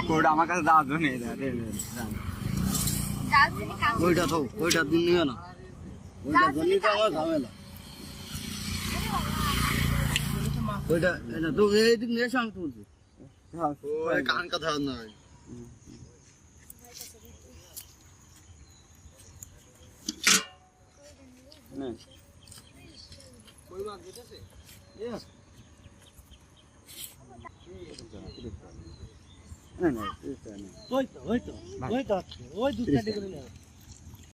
কোটা আমার কাছে দাও তো নেই ওইটা তো ওইটা দিন নিও না ওইটা জন্য তো আমার ঝামেলা ওইটা এটা তো এই দিন নিয়ে সাং তুলছি ওই কান কথা নয় না কই মাছ দিতেছে না না ওই তো ওই দুধটা দিয়ে